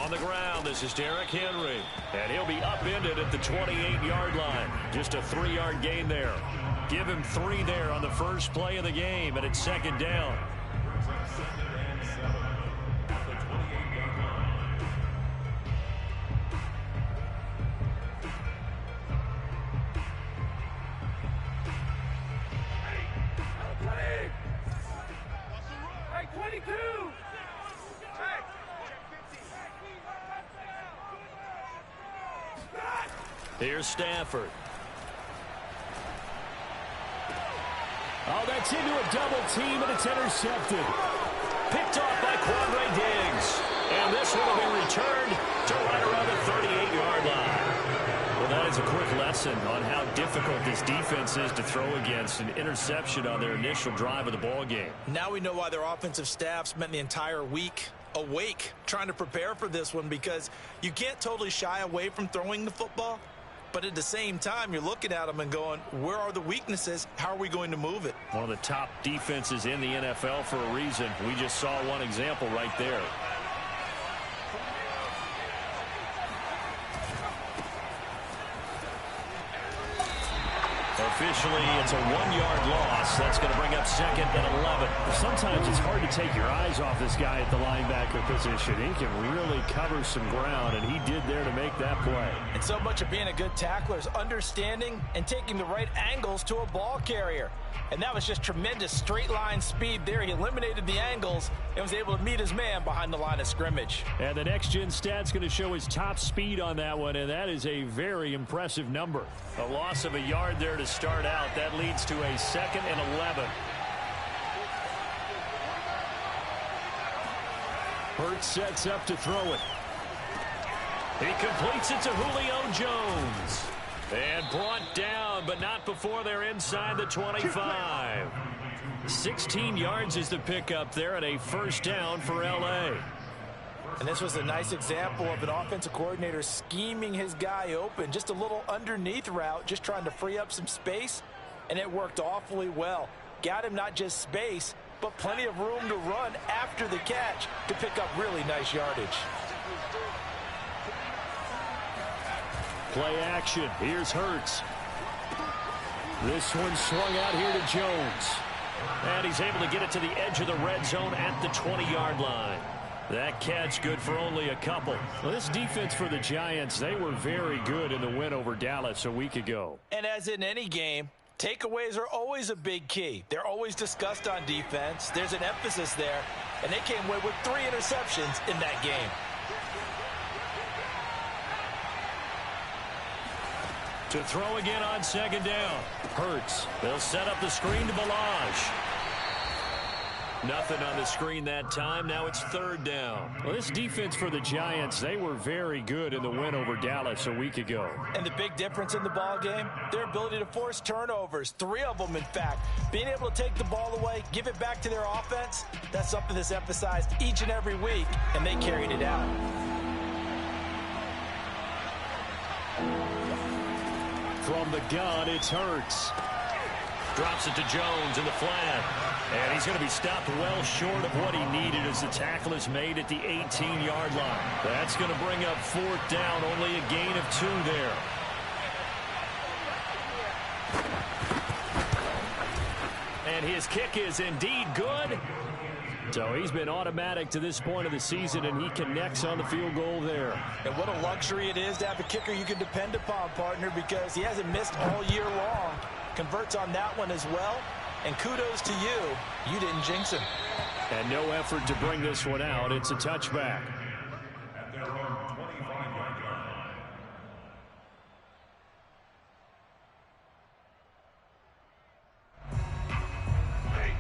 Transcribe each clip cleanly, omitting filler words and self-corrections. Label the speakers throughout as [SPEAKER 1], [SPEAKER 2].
[SPEAKER 1] On the ground, this is Derrick Henry. And he'll be upended at the 28-yard line. Just a 3-yard gain there. Give him 3 there on the first play of the game, and it's second down. Here's Stafford. Oh, that's into a double team, and it's intercepted. Picked off by Quandre Diggs. And this one will be returned to right around the 38-yard line. Well, that is a quick lesson on how difficult this defense is to throw against. An interception on their initial drive of the ball game.
[SPEAKER 2] Now we know why their offensive staff spent the entire week awake trying to prepare for this one, because you can't totally shy away from throwing the football. But at the same time, you're looking at them and going, where are the weaknesses? How are we going to move it?
[SPEAKER 1] One of the top defenses in the NFL for a reason. We just saw one example right there. Officially, it's a 1-yard loss. That's going to bring up second and 11.
[SPEAKER 3] Sometimes it's hard to take your eyes off this guy at the linebacker position. He can really cover some ground, and he did there to make that play.
[SPEAKER 2] And so much of being a good tackler is understanding and taking the right angles to a ball carrier. And that was just tremendous straight line speed there. He eliminated the angles and was able to meet his man behind the line of scrimmage.
[SPEAKER 3] And the next-gen stat's going to show his top speed on that one, and that is a very impressive number.
[SPEAKER 1] A loss of a yard there to start out. That leads to a second and 11.
[SPEAKER 3] Hurts sets up to throw it.
[SPEAKER 1] He completes it to Julio Jones. And brought down, but not before they're inside the 25. 16 yards is the pickup there, and a first down for L.A.
[SPEAKER 2] And this was a nice example of an offensive coordinator scheming his guy open. Just a little underneath route, just trying to free up some space, and it worked awfully well. Got him not just space, but plenty of room to run after the catch to pick up really nice yardage.
[SPEAKER 3] Play action. Here's Hurts. This one swung out here to Jones.
[SPEAKER 1] And he's able to get it to the edge of the red zone at the 20-yard line. That catch good for only a couple.
[SPEAKER 3] Well, this defense for the Giants, they were very good in the win over Dallas a week ago.
[SPEAKER 2] And as in any game, takeaways are always a big key. They're always discussed on defense. There's an emphasis there, and they came away with 3 interceptions in that game.
[SPEAKER 1] To throw again on second down.
[SPEAKER 3] Hurts.
[SPEAKER 1] They'll set up the screen to Ballage. Nothing on the screen that time. Now it's third down.
[SPEAKER 3] Well, this defense for the Giants, they were very good in the win over Dallas a week ago.
[SPEAKER 2] And the big difference in the ball game, their ability to force turnovers. 3 of them, in fact. Being able to take the ball away, give it back to their offense, that's something that's emphasized each and every week, and they carried it out.
[SPEAKER 3] From the gun, it's Hurts.
[SPEAKER 1] Drops it to Jones in the flat. And he's going to be stopped well short of what he needed as the tackle is made at the 18-yard line. That's going to bring up fourth down, only a gain of 2 there. And his kick is indeed good.
[SPEAKER 3] So he's been automatic to this point of the season, and he connects on the field goal there.
[SPEAKER 2] And what a luxury it is to have a kicker you can depend upon, partner, because he hasn't missed all year long. Converts on that one as well. And kudos to you. You didn't jinx him.
[SPEAKER 3] And no effort to bring this one out. It's a touchback.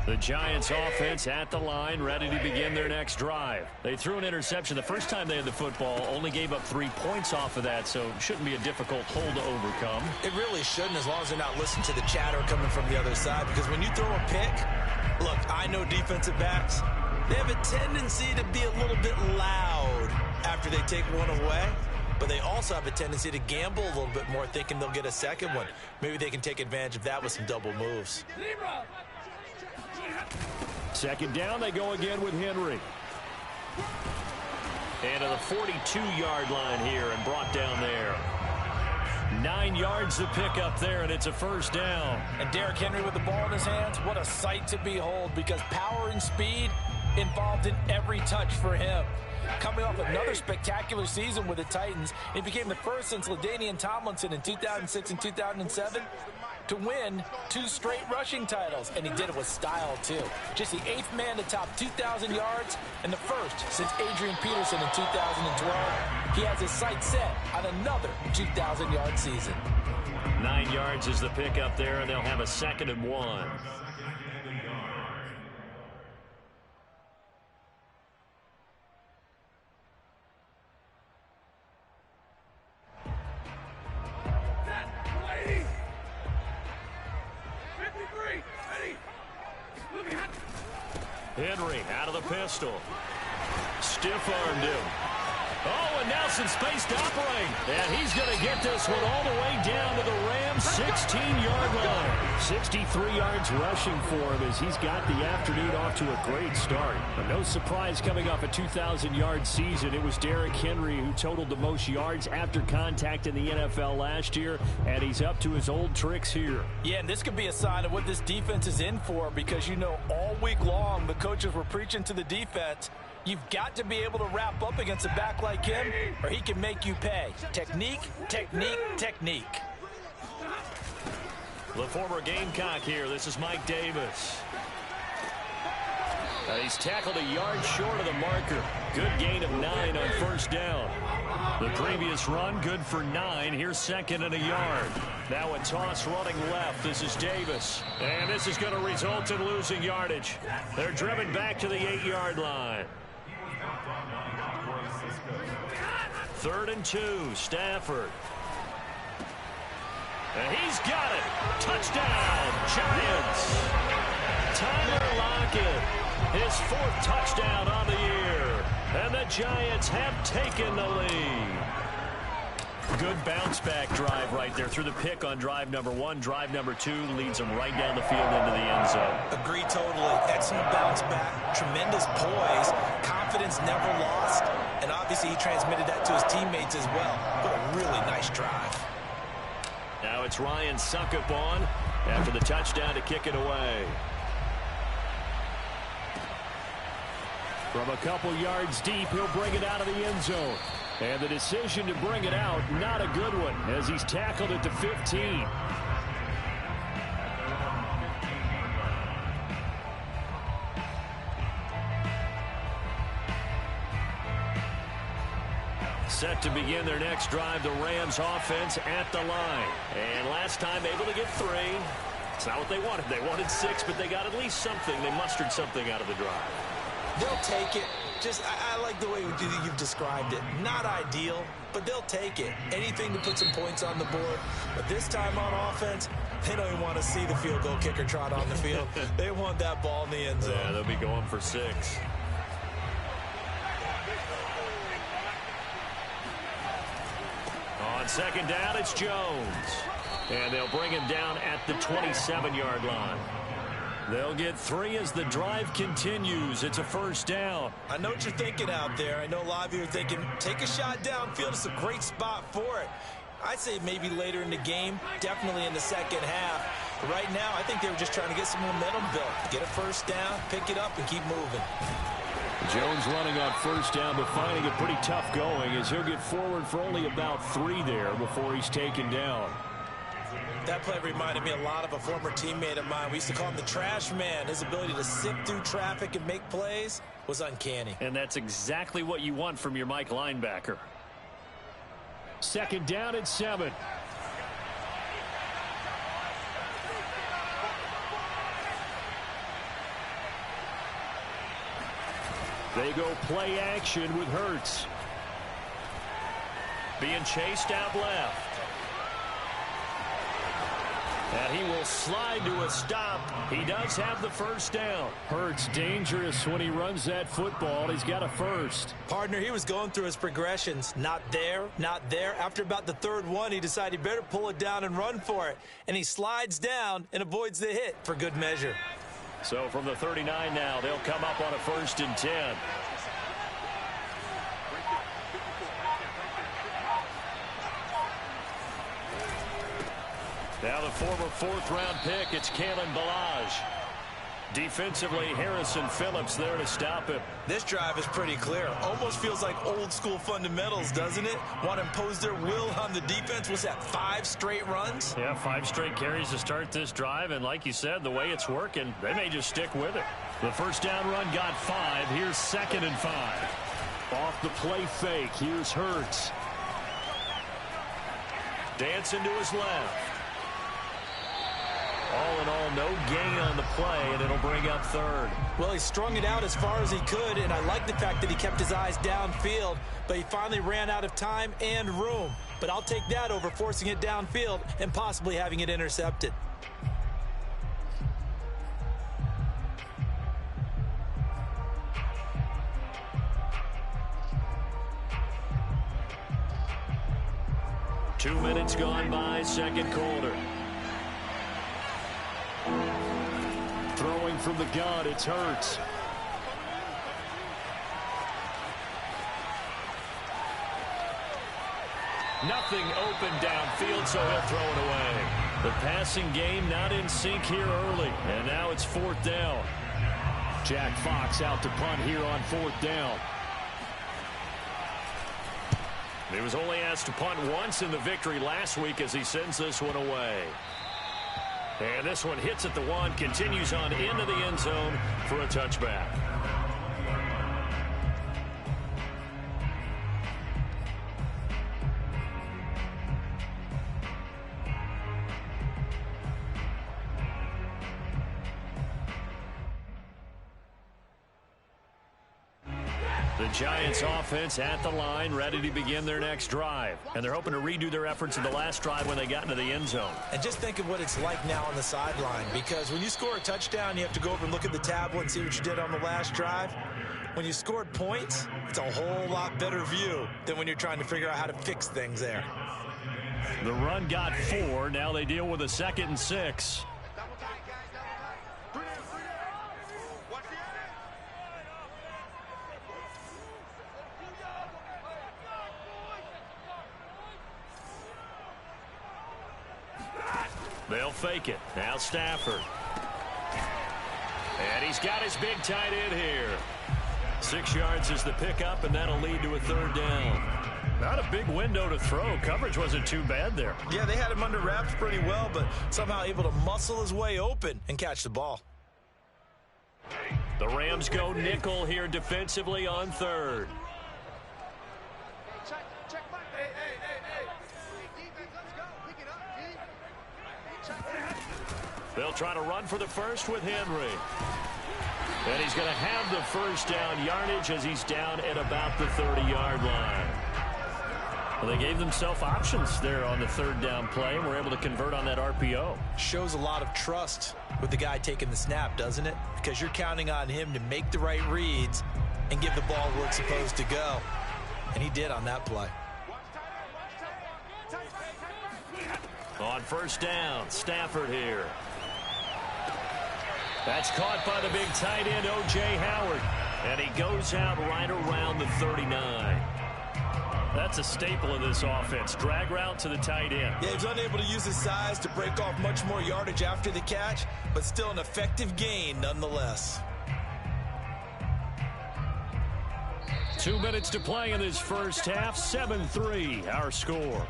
[SPEAKER 1] The Giants offense at the line, ready to begin their next drive. They threw an interception the first time they had the football, only gave up 3 points off of that, so shouldn't be a difficult hole to overcome.
[SPEAKER 2] It really shouldn't, as long as they're not listening to the chatter coming from the other side, because when you throw a pick, look, I know defensive backs, they have a tendency to be a little bit loud after they take one away, but they also have a tendency to gamble a little bit more, thinking they'll get a second one. Maybe they can take advantage of that with some double moves.
[SPEAKER 3] Second down, they go again with Henry.
[SPEAKER 1] And to the 42-yard line here and brought down there. 9 yards to pick up there, and it's a first down.
[SPEAKER 2] And Derrick Henry with the ball in his hands, what a sight to behold, because power and speed involved in every touch for him. Coming off another spectacular season with the Titans, he became the first since LaDainian Tomlinson in 2006 and 2007 to win 2 straight rushing titles, and he did it with style, too. Just the 8th man to top 2,000 yards and the first since Adrian Peterson in 2012. He has his sights set on another 2,000-yard season.
[SPEAKER 1] 9 yards is the pickup there, and they'll have a 2nd and 1. Henry out of the pistol. Stiff-armed him. Oh, and now some space to operate. And he's going to get this one all the way down to the Rams' 16-yard line. 63 yards rushing for him as he's got the afternoon off to a great start. But no surprise coming off a 2,000-yard season. It was Derrick Henry who totaled the most yards after contact in the NFL last year, and he's up to his old tricks here.
[SPEAKER 2] Yeah, and this could be a sign of what this defense is in for, because, you know, all week long the coaches were preaching to the defense, you've got to be able to wrap up against a back like him, or he can make you pay. Technique, technique, technique.
[SPEAKER 1] The former Gamecock here. This is Mike Davis. He's tackled a yard short of the marker. Good gain of 9 on first down. The previous run, good for 9. Here's 2nd and a yard. Now a toss running left. This is Davis. And this is going to result in losing yardage. They're driven back to the 8-yard line. 3rd and 2, Stafford. And he's got it. Touchdown, Giants. Tyler Lockett, his 4th touchdown on the year. And the Giants have taken the lead. Good bounce-back drive right there through the pick on drive number 1. Drive number 2 leads them right down the field into the end zone.
[SPEAKER 2] Agree totally. Excellent bounce back. Tremendous poise. Confidence never lost. And obviously he transmitted that to his teammates as well. What a really nice drive.
[SPEAKER 1] Now it's Ryan Succop on after the touchdown to kick it away.
[SPEAKER 3] From a couple yards deep, he'll bring it out of the end zone. And the decision to bring it out, not a good one, as he's tackled it to 15.
[SPEAKER 1] Set to begin their next drive, the Rams offense at the line. And last time able to get 3. It's not what they wanted. They wanted 6, but they got at least something. They mustered something out of the drive.
[SPEAKER 2] They'll take it. I like the way you've described it. Not ideal, but they'll take it. Anything to put some points on the board. But this time on offense, they don't even want to see the field goal kicker trot on the field. They want that ball in the end zone.
[SPEAKER 1] Yeah, they'll be going for 6. On 2nd down, it's Jones. And they'll bring him down at the 27-yard line. They'll get 3 as the drive continues. It's a first down.
[SPEAKER 2] I know what you're thinking out there. I know a lot of you are thinking, take a shot downfield. It's a great spot for it. I'd say maybe later in the game, definitely in the second half. But right now, I think they were just trying to get some momentum built. Get a first down, pick it up, and keep moving.
[SPEAKER 3] Jones running on first down, but finding it pretty tough going as he'll get forward for only about 3 there before he's taken down.
[SPEAKER 2] That play reminded me a lot of a former teammate of mine. We used to call him the trash man. His ability to sift through traffic and make plays was uncanny.
[SPEAKER 3] And that's exactly what you want from your Mike linebacker. 2nd down and 7. They go play action with Hurts.
[SPEAKER 1] Being chased out left. And he will slide to a stop. He does have the first down.
[SPEAKER 3] Hurts dangerous when he runs that football. He's got a first.
[SPEAKER 2] Partner, he was going through his progressions. Not there, not there. After about the 3rd one, he decided he better pull it down and run for it. And he slides down and avoids the hit for good measure.
[SPEAKER 1] So from the 39 now, they'll come up on a 1st and 10.
[SPEAKER 3] Now the former fourth-round pick, it's Kalen Ballage. Defensively, Harrison Phillips there to stop him.
[SPEAKER 2] This drive is pretty clear. Almost feels like old-school fundamentals, doesn't it? Want to impose their will on the defense. What's that, 5 straight runs?
[SPEAKER 3] Yeah, 5 straight carries to start this drive. And like you said, the way it's working, they may just stick with it. The first down run got 5. Here's 2nd and 5. Off the play fake. Here's Hurts. Dancing to his left. All in all, no gain on the play, and it'll bring up 3rd.
[SPEAKER 2] Well, he strung it out as far as he could, and I like the fact that he kept his eyes downfield, but he finally ran out of time and room. But I'll take that over forcing it downfield and possibly having it intercepted.
[SPEAKER 3] Two minutes gone by, second quarter. Throwing from the gun, it's Hurts. Nothing open downfield, so he'll throw it away. The passing game not in sync here early, and now it's 4th down. Jack Fox out to punt here on 4th down. He was only asked to punt once in the victory last week as he sends this one away. And this one hits at the 1, continues on into the end zone for a touchback. The Giants offense at the line, ready to begin their next drive. And they're hoping to redo their efforts in the last drive when they got into the end zone.
[SPEAKER 2] And just think of what it's like now on the sideline, because when you score a touchdown, you have to go over and look at the tablet and see what you did on the last drive. When you scored points, it's a whole lot better view than when you're trying to figure out how to fix things there.
[SPEAKER 3] The run got 4. Now they deal with a 2nd and 6. They'll fake it. Now Stafford. And he's got his big tight end here. 6 yards is the pickup, and that'll lead to a 3rd down. Not a big window to throw. Coverage wasn't too bad there.
[SPEAKER 2] Yeah, they had him under wraps pretty well, but somehow able to muscle his way open and catch the ball.
[SPEAKER 3] The Rams go nickel here defensively on 3rd. They'll try to run for the first with Henry. And he's going to have the first down yardage as he's down at about the 30-yard line. Well, they gave themselves options there on the 3rd down play and were able to convert on that RPO.
[SPEAKER 2] Shows a lot of trust with the guy taking the snap, doesn't it? Because you're counting on him to make the right reads and give the ball where it's supposed to go. And he did on that play.
[SPEAKER 3] On 1st down, Stafford here. That's caught by the big tight end, O.J. Howard. And he goes out right around the 39. That's a staple of this offense. Drag route to the tight end.
[SPEAKER 2] Yeah, he's unable to use his size to break off much more yardage after the catch, but still an effective gain nonetheless.
[SPEAKER 3] 2 minutes to play in this first half. 7-3, our score.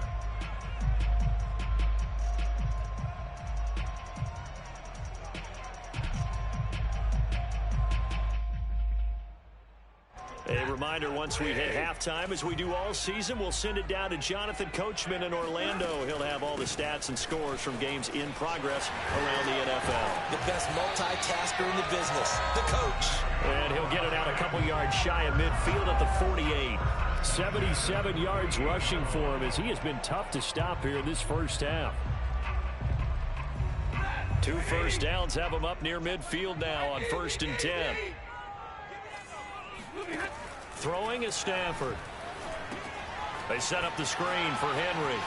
[SPEAKER 3] A reminder, once we hit halftime, as we do all season, we'll send it down to Jonathan Coachman in Orlando. He'll have all the stats and scores from games in progress around the NFL.
[SPEAKER 2] The best multitasker in the business, the coach.
[SPEAKER 3] And he'll get it out a couple yards shy of midfield at the 48. 77 yards rushing for him as he has been tough to stop here in this first half. 2 first downs have him up near midfield now on 1st and 10. Throwing is Stafford. They set up the screen for Henry.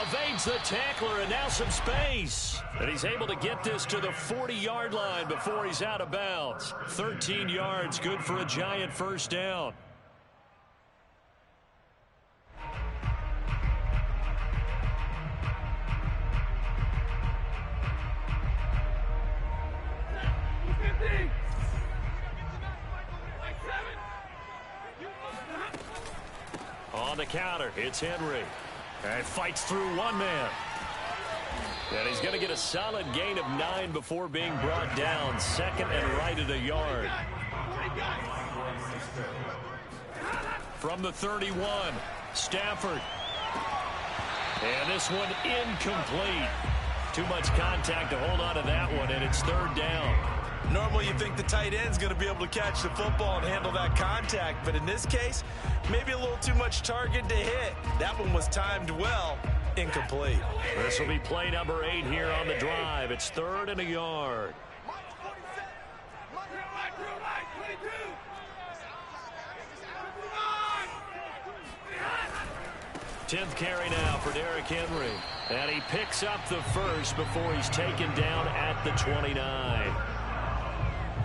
[SPEAKER 3] Evades the tackler, and now some space. And he's able to get this to the 40-yard line before he's out of bounds. 13 yards, good for a Giant first down. On the counter, it's Henry. And fights through one man. And he's going to get a solid gain of 9 before being brought down. Second and right at a yard. From the 31, Stafford. And this one incomplete. Too much contact to hold on to that one, and it's third down.
[SPEAKER 2] Normally you think the tight end's going to be able to catch the football and handle that contact, but in this case, maybe a little too much target to hit. That one was timed well. Incomplete.
[SPEAKER 3] This will be play number 8 here on the drive. It's third and a yard. 10th carry now for Derrick Henry. And he picks up the first before he's taken down at the 29.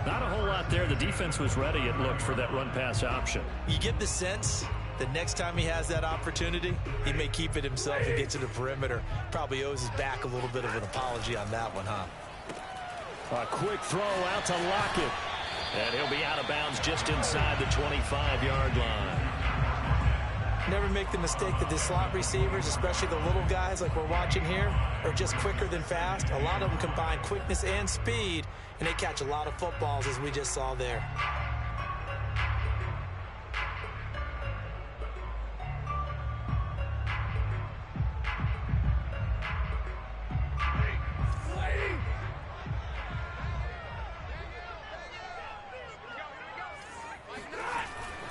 [SPEAKER 3] Not a whole lot there. The defense was ready, it looked, for that run-pass option.
[SPEAKER 2] You get the sense that next time he has that opportunity, he may keep it himself and get to the perimeter. Probably owes his back a little bit of an apology on that one, huh?
[SPEAKER 3] A quick throw out to Lockett. And he'll be out of bounds just inside the 25-yard line.
[SPEAKER 2] Never make the mistake that the slot receivers, especially the little guys like we're watching here, are just quicker than fast. A lot of them combine quickness and speed, and they catch a lot of footballs, as we just saw there.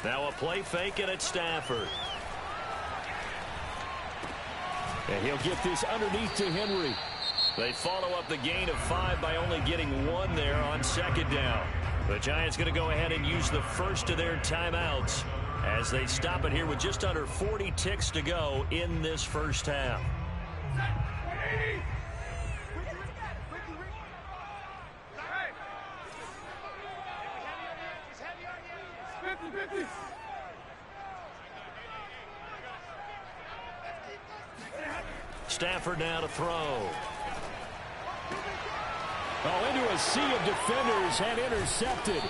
[SPEAKER 3] Now a play fake, and it's Stafford. And he'll get this underneath to Henry. They follow up the gain of 5 by only getting 1 there on second down. The Giants going to go ahead and use the first of their timeouts as they stop it here with just under 40 ticks to go in this first half. Stafford now to throw. Oh, into a sea of defenders and intercepted.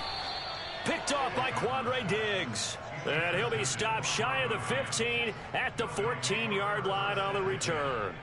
[SPEAKER 3] Picked off by Quandre Diggs. And he'll be stopped shy of the 15 at the 14-yard line on the return.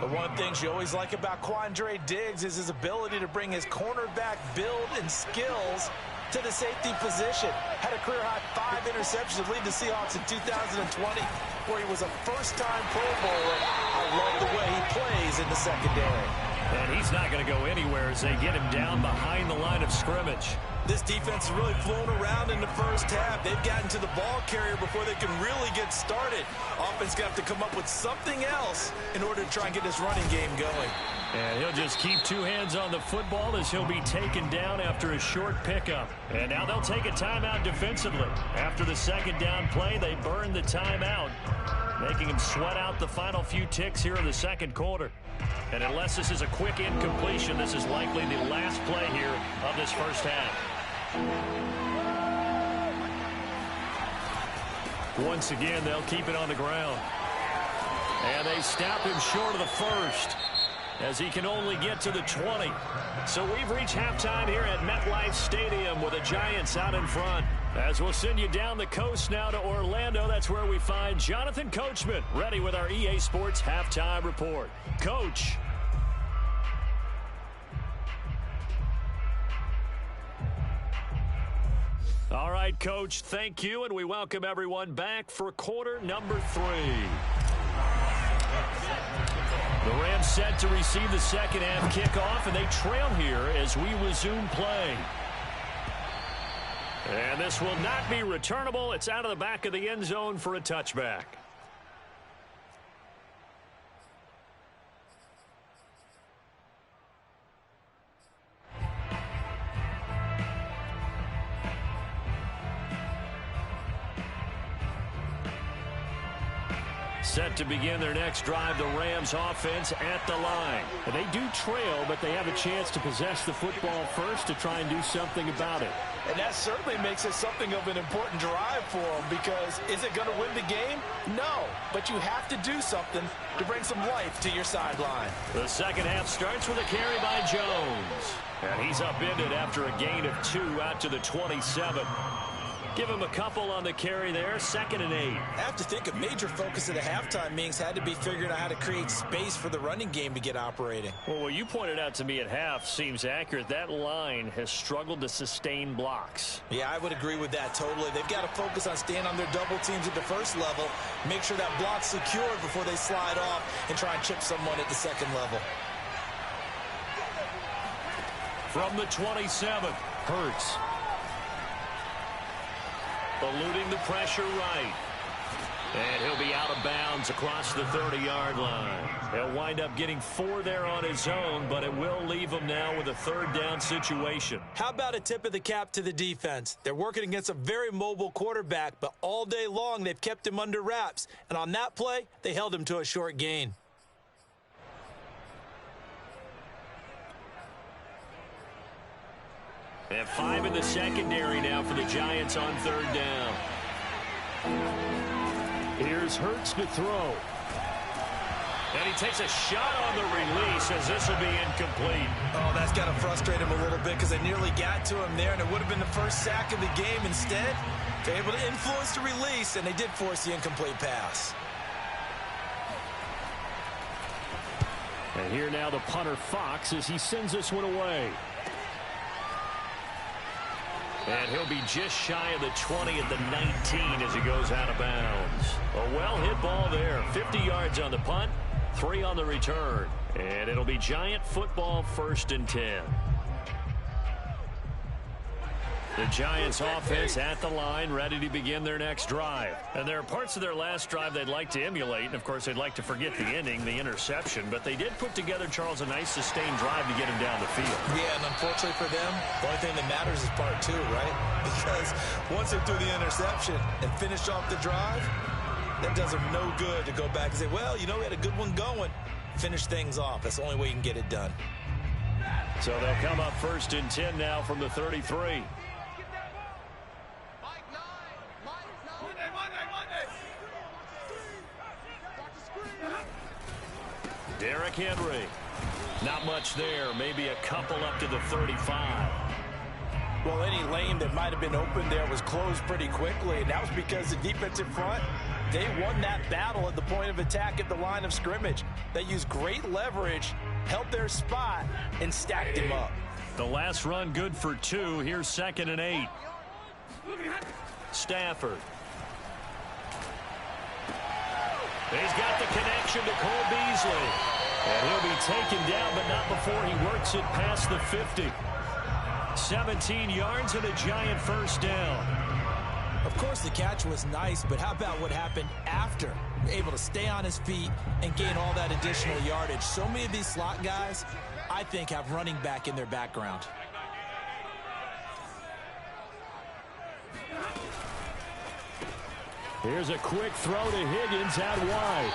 [SPEAKER 2] The one thing you always like about Quandre Diggs is his ability to bring his cornerback build and skills to the safety position. Had a career-high 5 interceptions to lead the Seahawks in 2020, where he was a first-time Pro Bowler. I love the way he plays in the secondary.
[SPEAKER 3] And he's not going to go anywhere as they get him down behind the line of scrimmage.
[SPEAKER 2] This defense has really flown around in the first half. They've gotten to the ball carrier before they can really get started. Offense going to have to come up with something else in order to try and get this running game going.
[SPEAKER 3] And he'll just keep 2 hands on the football as he'll be taken down after a short pickup. And now they'll take a timeout defensively. After the second down play, they burn the timeout, making him sweat out the final few ticks here in the second quarter. And unless this is a quick incompletion, this is likely the last play here of this first half. Once again, they'll keep it on the ground. And they stop him short of the first, as he can only get to the 20. So we've reached halftime here at MetLife Stadium with the Giants out in front. As we'll send you down the coast now to Orlando, that's where we find Jonathan Coachman, ready with our EA Sports Halftime Report. Coach. All right, Coach, thank you, and we welcome everyone back for quarter number 3. The Rams set to receive the second half kickoff, and they trail here as we resume play. And this will not be returnable. It's out of the back of the end zone for a touchback. Set to begin their next drive, the Rams offense at the line. And they do trail, but they have a chance to possess the football first to try and do something about it.
[SPEAKER 2] And that certainly makes it something of an important drive for them, because is it going to win the game? No, but you have to do something to bring some life to your sideline.
[SPEAKER 3] The second half starts with a carry by Jones. And he's upended after a gain of 2 out to the 27. Give him a couple on the carry there. 2nd and 8.
[SPEAKER 2] I have to think a major focus of the halftime meetings had to be figuring out how to create space for the running game to get operating.
[SPEAKER 3] Well, what you pointed out to me at half seems accurate. That line has struggled to sustain blocks.
[SPEAKER 2] Yeah, I would agree with that totally. They've got to focus on staying on their double teams at the first level, make sure that block's secured before they slide off and try and chip someone at the second level.
[SPEAKER 3] From the 27, Hurts. Eluding the pressure right. And he'll be out of bounds across the 30-yard line. He'll wind up getting 4 there on his own, but it will leave him now with a 3rd down situation.
[SPEAKER 2] How about a tip of the cap to the defense? They're working against a very mobile quarterback, but all day long they've kept him under wraps. And on that play, they held him to a short gain.
[SPEAKER 3] And 5 in the secondary now for the Giants on 3rd down. Here's Hurts to throw. And he takes a shot on the release as this will be incomplete.
[SPEAKER 2] Oh, that's got to frustrate him a little bit because they nearly got to him there, and it would have been the first sack of the game. Instead, they're able to influence the release, and they did force the incomplete pass.
[SPEAKER 3] And here now the punter Fox as he sends this one away. And he'll be just shy of the 20 at the 19 as he goes out of bounds. A well-hit ball there. 50 yards on the punt, 3 on the return. And it'll be Giant football 1st and 10. The Giants offense at the line, ready to begin their next drive. And there are parts of their last drive they'd like to emulate. And, of course, they'd like to forget the ending, the interception. But they did put together, Charles, a nice sustained drive to get him down the field.
[SPEAKER 2] Yeah, and unfortunately for them, the only thing that matters is part 2, right? Because once they threw the interception and finished off the drive, that does them no good to go back and say, well, you know, we had a good one going. Finish things off. That's the only way you can get it done.
[SPEAKER 3] So they'll come up 1st and 10 now from the 33. Derrick Henry. Not much there. Maybe a couple up to the 35.
[SPEAKER 2] Well, any lane that might have been open there was closed pretty quickly, and that was because the defensive front, they won that battle at the point of attack at the line of scrimmage. They used great leverage, held their spot, and stacked him up.
[SPEAKER 3] The last run good for 2. Here's 2nd and 8. Stafford. He's got the connection to Cole Beasley. And he'll be taken down, but not before he works it past the 50. 17 yards and a Giant 1st down.
[SPEAKER 2] Of course, the catch was nice, but how about what happened after? Able to stay on his feet and gain all that additional yardage. So many of these slot guys, I think, have running back in their background.
[SPEAKER 3] Here's a quick throw to Higgins out wide.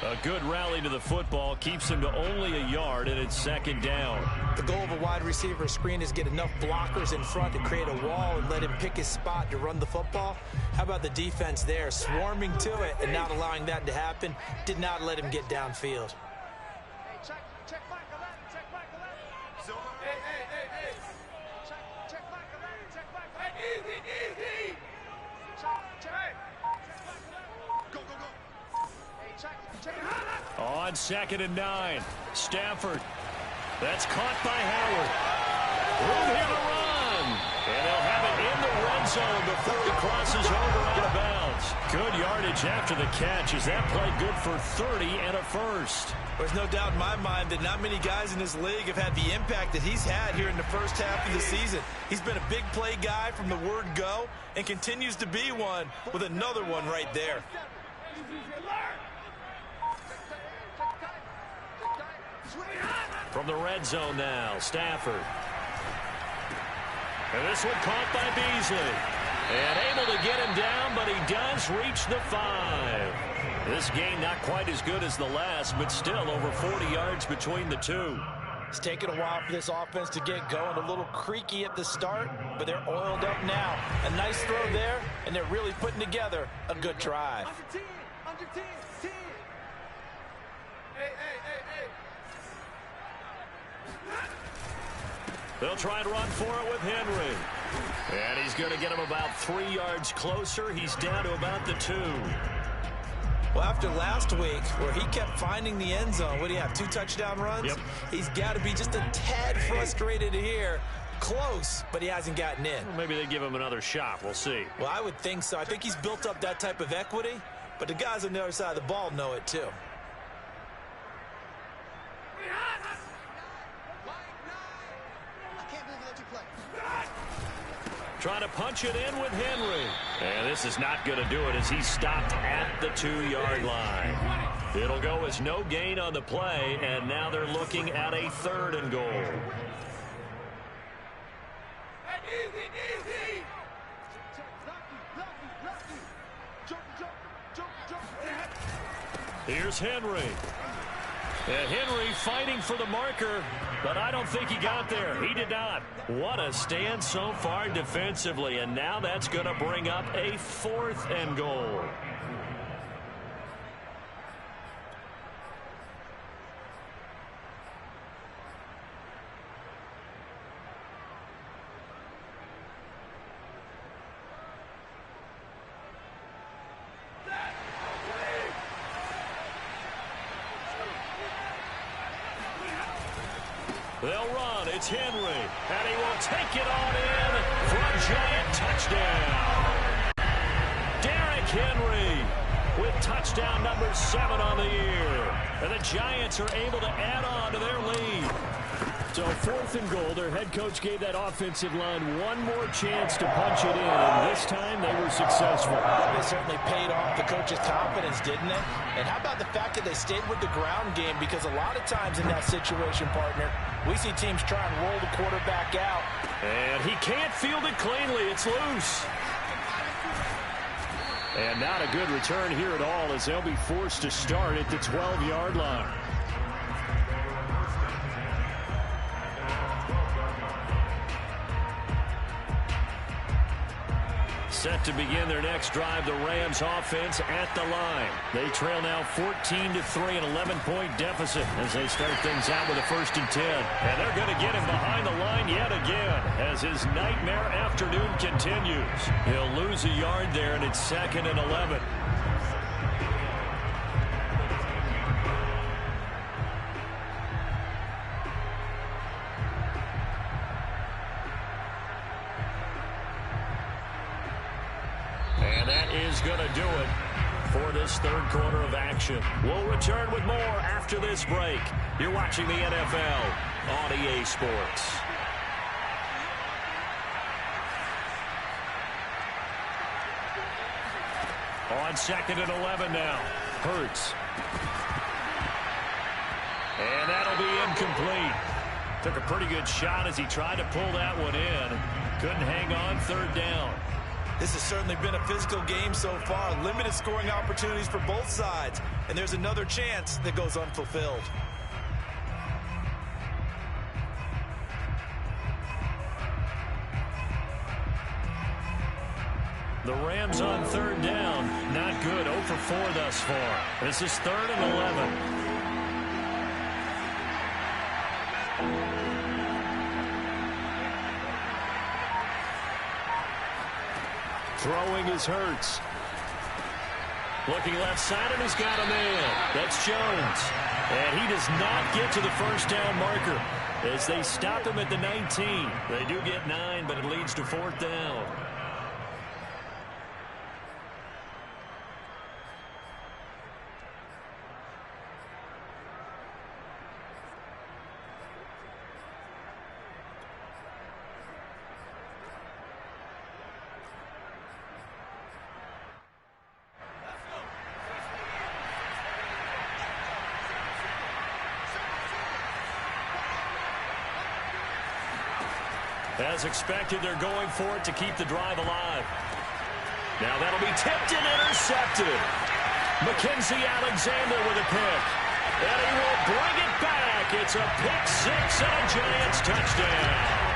[SPEAKER 3] A good rally to the football keeps him to only a yard, and it's 2nd down.
[SPEAKER 2] The goal of a wide receiver screen is get enough blockers in front to create a wall and let him pick his spot to run the football. How about the defense there, swarming to it and not allowing that to happen? Did not let him get downfield.
[SPEAKER 3] On 2nd and 9, Stafford. That's caught by Howard. Room here to run. And they'll have it in the red zone before he crosses over out of bounds. Good yardage after the catch as that play good for 30 and a 1st.
[SPEAKER 2] There's no doubt in my mind that not many guys in this league have had the impact that he's had here in the first half of the season. He's been a big play guy from the word go and continues to be one with another one right there.
[SPEAKER 3] From the red zone now, Stafford. And this one caught by Beasley. And able to get him down, but he does reach the 5. This game not quite as good as the last, but still over 40 yards between the two.
[SPEAKER 2] It's taken a while for this offense to get going. A little creaky at the start, but they're oiled up now. A nice throw there, and they're really putting together a good drive.
[SPEAKER 4] Under 10. Hey.
[SPEAKER 3] They'll try and run for it with Henry. And he's going to get him about 3 yards closer. He's down to about the 2.
[SPEAKER 2] Well, after last week, where he kept finding the end zone, what do you have, 2 touchdown runs?
[SPEAKER 3] Yep.
[SPEAKER 2] He's got to be just a tad frustrated here. Close, but he hasn't gotten in.
[SPEAKER 3] Well, maybe they give him another shot. We'll see.
[SPEAKER 2] Well, I would think so. I think he's built up that type of equity, but the guys on the other side of the ball know it too.
[SPEAKER 3] Trying to punch it in with Henry. And this is not going to do it as he's stopped at the 2-yard line. It'll go as no gain on the play, and now they're looking at a 3rd and goal. Here's Henry. And Henry fighting for the marker, but I don't think he got there. He did not. What a stand so far defensively, and now that's going to bring up a 4th and goal. They'll run. It's Henry. And he will take it on in for a giant touchdown. Derrick Henry with touchdown number 7 on the year. And the Giants are able to add on to their lead. So 4th and goal, their head coach gave that offensive line one more chance to punch it in, and this time they were successful.
[SPEAKER 2] They certainly paid off the coach's confidence, didn't it? And how about the fact that they stayed with the ground game? Because a lot of times in that situation, partner, we see teams try and roll the quarterback out.
[SPEAKER 3] And he can't field it cleanly. It's loose. And not a good return here at all as they'll be forced to start at the 12-yard line. Set to begin their next drive, the Rams offense at the line. They trail now 14-3, an 11-point deficit as they start things out with a 1st and 10. And they're going to get him behind the line yet again as his nightmare afternoon continues. He'll lose a yard there, and it's 2nd and 11. And that is going to do it for this 3rd quarter of action. We'll return with more after this break. You're watching the NFL on EA Sports. On 2nd and 11 now. Hurts. And that'll be incomplete. Took a pretty good shot as he tried to pull that one in. Couldn't hang on 3rd down.
[SPEAKER 2] This has certainly been a physical game so far. Limited scoring opportunities for both sides. And there's another chance that goes unfulfilled.
[SPEAKER 3] The Rams on 3rd down. Not good. 0 for 4 thus far. This is 3rd and 11. Throwing is Hurts. Looking left side, and he's got a man. That's Jones. And he does not get to the 1st down marker as they stop him at the 19. They do get 9, but it leads to 4th down. As expected, they're going for it to keep the drive alive. Now that'll be tipped and intercepted. Mackenzie Alexander with a pick. And he will bring it back. It's a pick 6 and a Giants touchdown.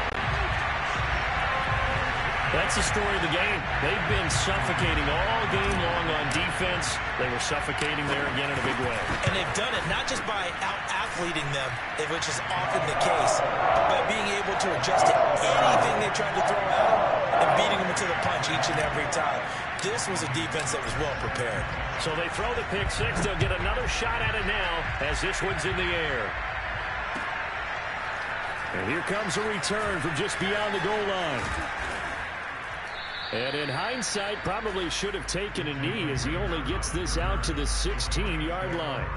[SPEAKER 3] That's the story of the game. They've been suffocating all game long on defense. They were suffocating there again in a big way.
[SPEAKER 2] And they've done it not just by out-athleting them, which is often the case, but by being able to adjust to anything they tried to throw at them and beating them same time, this was a defense that was well prepared.
[SPEAKER 3] So they throw the pick six. They'll get another shot at it now as this one's in the air. And here comes a return from just beyond the goal line. And in hindsight, probably should have taken a knee as he only gets this out to the 16-yard line.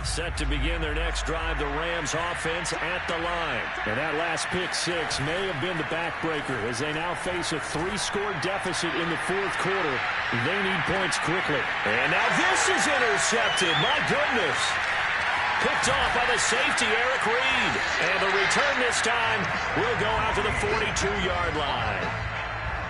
[SPEAKER 3] Set to begin their next drive, the Rams offense at the line. And that last pick six may have been the backbreaker as they now face a 3-score deficit in the fourth quarter. They need points quickly. And now this is intercepted. My goodness. Picked off by the safety, Eric Reed. And the return this time will go out to the 42-yard line.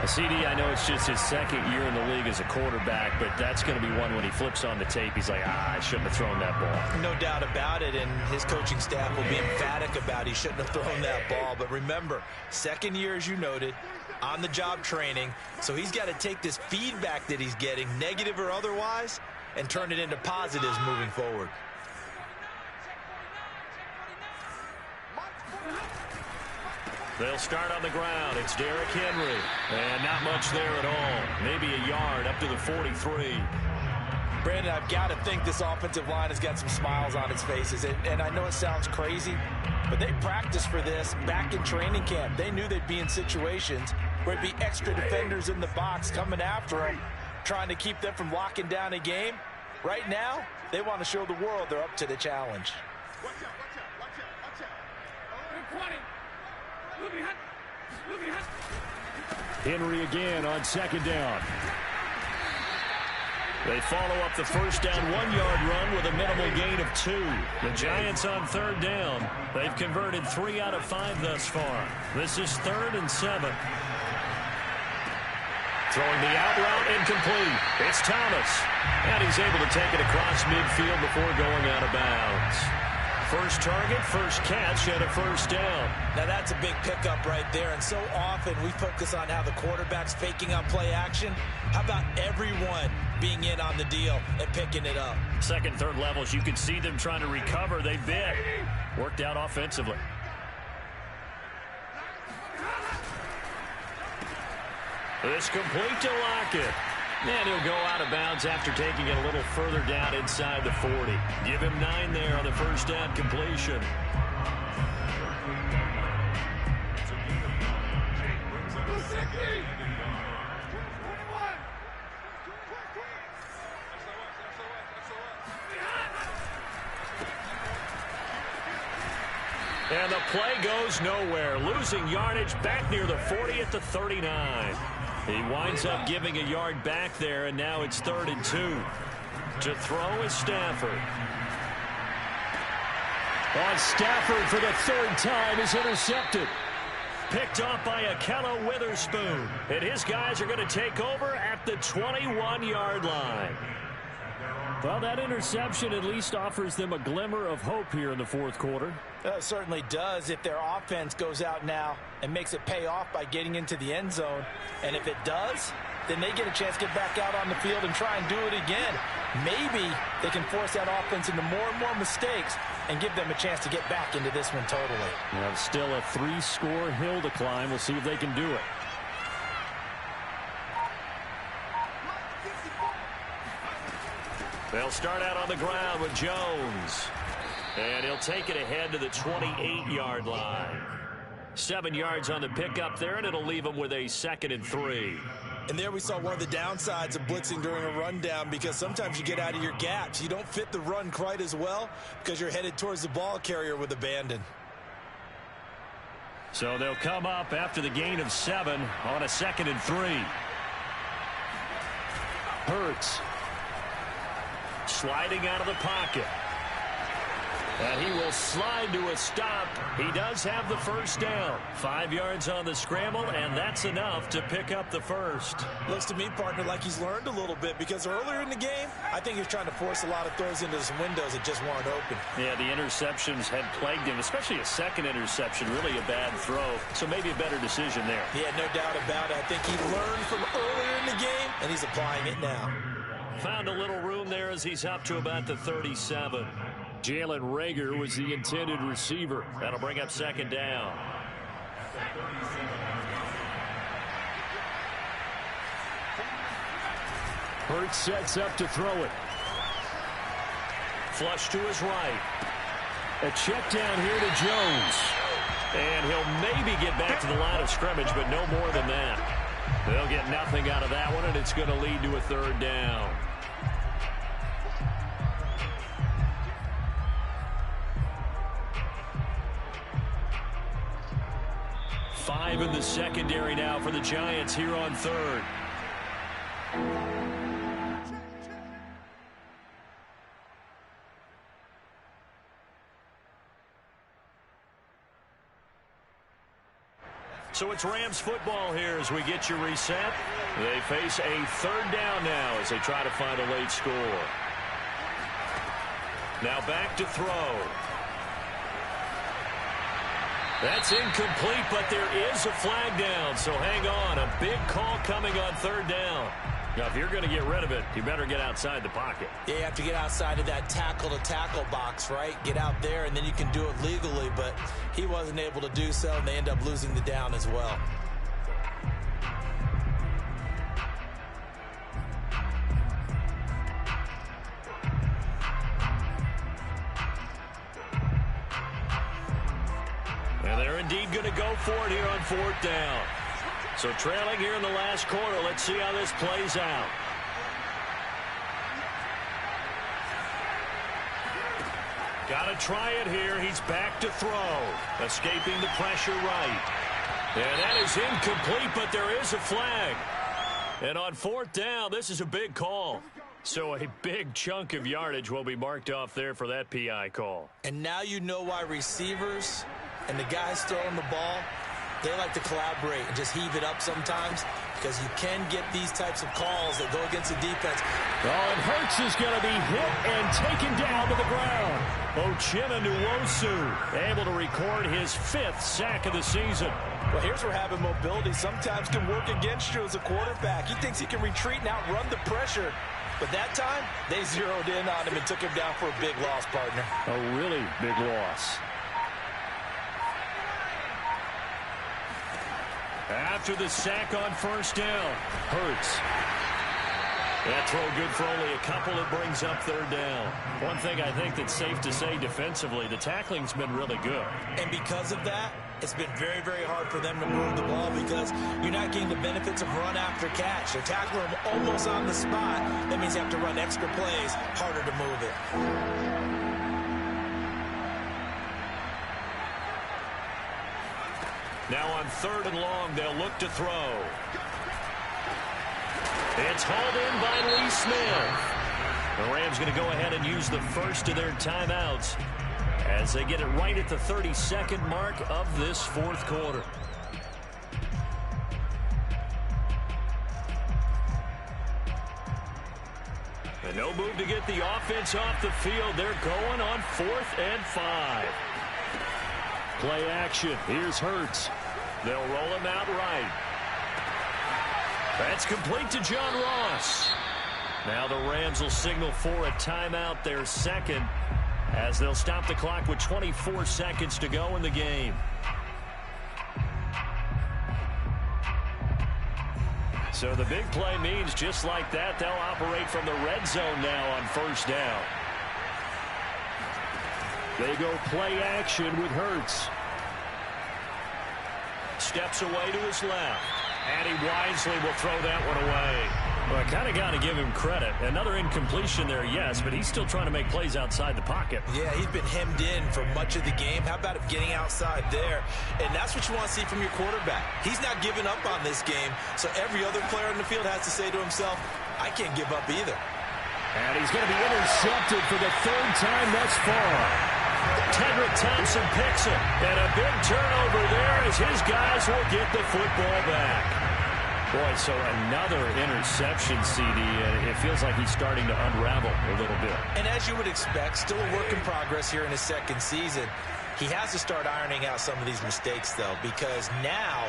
[SPEAKER 3] CD, I know it's just his second year in the league as a quarterback, but that's going to be one when he flips on the tape. He's like, I shouldn't have thrown that ball.
[SPEAKER 2] No doubt about it, and his coaching staff will be emphatic about he shouldn't have thrown that ball. But remember, second year, as you noted, on-the-job training, so he's got to take this feedback that he's getting, negative or otherwise, and turn it into positives moving forward.
[SPEAKER 3] They'll start on the ground. It's Derrick Henry. And not much there at all. Maybe a yard up to the 43.
[SPEAKER 2] Brandon, I've got to think this offensive line has got some smiles on its faces. And I know it sounds crazy, but they practiced for this back in training camp. They knew they'd be in situations where it'd be extra defenders in the box coming after them, trying to keep them from locking down a game. Right now, they want to show the world they're up to the challenge.
[SPEAKER 4] Watch out, watch out, watch out, watch out. 20.
[SPEAKER 3] Henry again on second down. They follow up the first down 1-yard run with a minimal gain of 2. The Giants on third down. They've converted 3 out of 5 thus far. This is 3rd and 7. Throwing the out route incomplete. It's Thomas. And he's able to take it across midfield before going out of bounds. First target, first catch, and a first down.
[SPEAKER 2] Now that's a big pickup right there, and so often we focus on how the quarterback's faking on play action. How about everyone being in on the deal and picking it up?
[SPEAKER 3] Second, third levels, you can see them trying to recover. They bit. Worked out offensively. It's complete to Lockett. And he'll go out of bounds after taking it a little further down inside the 40. Give him 9 there on the first down completion. And the play goes nowhere. Losing yardage back near the 40 at the 39. He winds up giving a yard back there, and now it's 3rd and 2. To throw is Stafford. On Stafford for the 3rd time is intercepted. Picked off by Ahkello Witherspoon. And his guys are going to take over at the 21-yard line. Well, that interception at least offers them a glimmer of hope here in the fourth quarter.
[SPEAKER 2] It certainly does if their offense goes out now and makes it pay off by getting into the end zone. And if it does, then they get a chance to get back out on the field and try and do it again. Maybe they can force that offense into more and more mistakes and give them a chance to get back into this one totally.
[SPEAKER 3] Well, still a 3-score hill to climb. We'll see if they can do it. They'll start out on the ground with Jones. And he'll take it ahead to the 28-yard line. 7 yards on the pickup there, and it'll leave him with a 2nd and 3.
[SPEAKER 2] And there we saw one of the downsides of blitzing during a rundown, because sometimes you get out of your gaps. You don't fit the run quite as well because you're headed towards the ball carrier with abandon.
[SPEAKER 3] So they'll come up after the gain of 7 on a 2nd and 3. Hurts. Sliding out of the pocket. And he will slide to a stop. He does have the first down. 5 yards on the scramble, and that's enough to pick up the first.
[SPEAKER 2] Looks to me, partner, like he's learned a little bit, because earlier in the game, I think he was trying to force a lot of throws into some windows that just weren't open.
[SPEAKER 3] Yeah, the interceptions had plagued him, especially a second interception, really a bad throw. So maybe a better decision there.
[SPEAKER 2] Yeah, no doubt about it. I think he learned from earlier in the game, and he's applying it now.
[SPEAKER 3] Found a little room there as he's up to about the 37. Jalen Reagor was the intended receiver. That'll bring up second down.
[SPEAKER 1] Hurts sets up to throw it.
[SPEAKER 3] Flush to his right. A check down here to Jones. And he'll maybe get back to the line of scrimmage, but no more than that. They'll get nothing out of that one, and it's going to lead to a third down. Five in the secondary now for the Giants here on third. So it's Rams football here as we get you reset. They face a third down now as they try to find a late score. Now back to throw. That's incomplete, but there is a flag down, so hang on. A big call coming on third down. Now, if you're going to get rid of it, you better get outside the pocket.
[SPEAKER 2] Yeah, you have to get outside of that tackle-to-tackle box, right? Get out there, and then you can do it legally, but he wasn't able to do so, and they end up losing the down as well.
[SPEAKER 3] And they're indeed going to go for it here on fourth down. So trailing here in the last quarter. Let's see how this plays out. Got to try it here. He's back to throw. Escaping the pressure right. And that is incomplete, but there is a flag. And on fourth down, this is a big call. So a big chunk of yardage will be marked off there for that PI call.
[SPEAKER 2] And now you know why receivers and the guys throwing the ball, they like to collaborate and just heave it up sometimes, because you can get these types of calls that go against the defense.
[SPEAKER 1] Oh, and Hurts is going to be hit and taken down to the ground.
[SPEAKER 3] Uchenna Nwosu able to record his 5th sack of the season.
[SPEAKER 2] Well, here's where having mobility sometimes can work against you as a quarterback. He thinks he can retreat and outrun the pressure. But that time, they zeroed in on him and took him down for a big loss, partner.
[SPEAKER 1] A really big loss.
[SPEAKER 3] After the sack on first down, Hurts. That throw good for only a couple. It brings up third down. One thing I think that's safe to say defensively, the tackling's been really good.
[SPEAKER 2] And because of that, it's been very, very hard for them to move the ball, because you're not getting the benefits of run after catch. They're tackling them almost on the spot. That means you have to run extra plays, harder to move it.
[SPEAKER 3] Now on third and long, they'll look to throw. It's hauled in by Lee Smith. The Rams going to go ahead and use the first of their timeouts as they get it right at the 32nd mark of this fourth quarter. And no move to get the offense off the field. They're going on 4th and 5.
[SPEAKER 1] Play action. Here's Hurts.
[SPEAKER 3] They'll roll him out right. That's complete to John Ross. Now the Rams will signal for a timeout, their second, as they'll stop the clock with 24 seconds to go in the game. So the big play means just like that, they'll operate from the red zone now on first down.
[SPEAKER 1] They go play action with Hurts.
[SPEAKER 3] Steps away to his left. And he wisely will throw that one away. Well, I kind of got to give him credit. Another incompletion there, yes, but he's still trying to make plays outside the pocket.
[SPEAKER 2] Yeah, he's been hemmed in for much of the game. How about him getting outside there? And that's what you want to see from your quarterback. He's not giving up on this game, so every other player in the field has to say to himself, I can't give up either.
[SPEAKER 1] And he's going to be intercepted for the 3rd time thus far.
[SPEAKER 3] Tedrick Thompson picks it. And a big turnover there as his guys will get the football back. Boy, so another interception, CD. It feels like he's starting to unravel a little bit.
[SPEAKER 2] And as you would expect, still a work in progress here in his second season. He has to start ironing out some of these mistakes, though, because now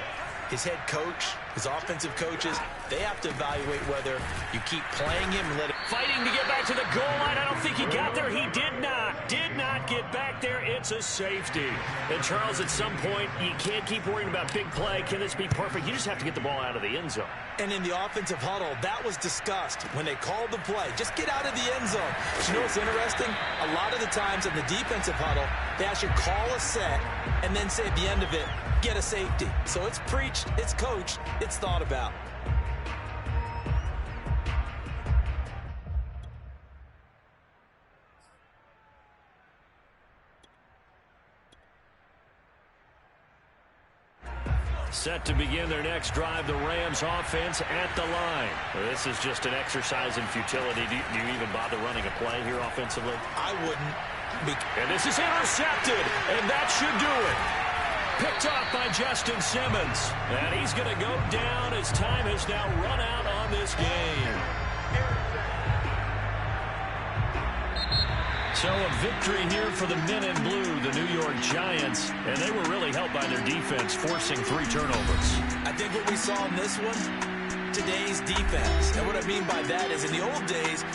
[SPEAKER 2] his head coach, his offensive coaches, they have to evaluate whether you keep playing him and let him.
[SPEAKER 3] Fighting to get back to the goal line. I don't think he got there. He did not get back there. It's a safety. And, Charles, at some point, you can't keep worrying about big play. Can this be perfect? You just have to get the ball out of the end zone.
[SPEAKER 2] And in the offensive huddle, that was discussed when they called the play. Just get out of the end zone. But you know what's interesting? A lot of the times in the defensive huddle, they actually call a set and then say at the end of it, get a safety. So it's preached, it's coached, it's thought about.
[SPEAKER 3] Set to begin their next drive, the Rams offense at the line. This is just an exercise in futility. Do you even bother running a play here offensively?
[SPEAKER 2] I wouldn't.
[SPEAKER 3] And this is intercepted, and that should do it. Picked off by Justin Simmons. And he's going to go down as time has now run out on this game. So a victory here for the men in blue, the New York Giants. And they were really helped by their defense, forcing 3 turnovers.
[SPEAKER 2] I think what we saw in this one, today's defense. And what I mean by that is in the old days,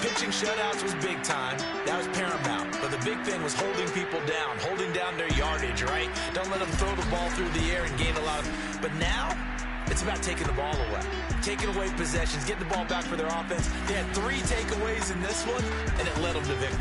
[SPEAKER 2] pitching shutouts was big time. That was paramount. But the big thing was holding people down, holding down their yardage, right? Don't let them throw the ball through the air and gain a lot. But now, it's about taking the ball away. Taking away possessions, getting the ball back for their offense. They had 3 takeaways in this one, and it led them to victory.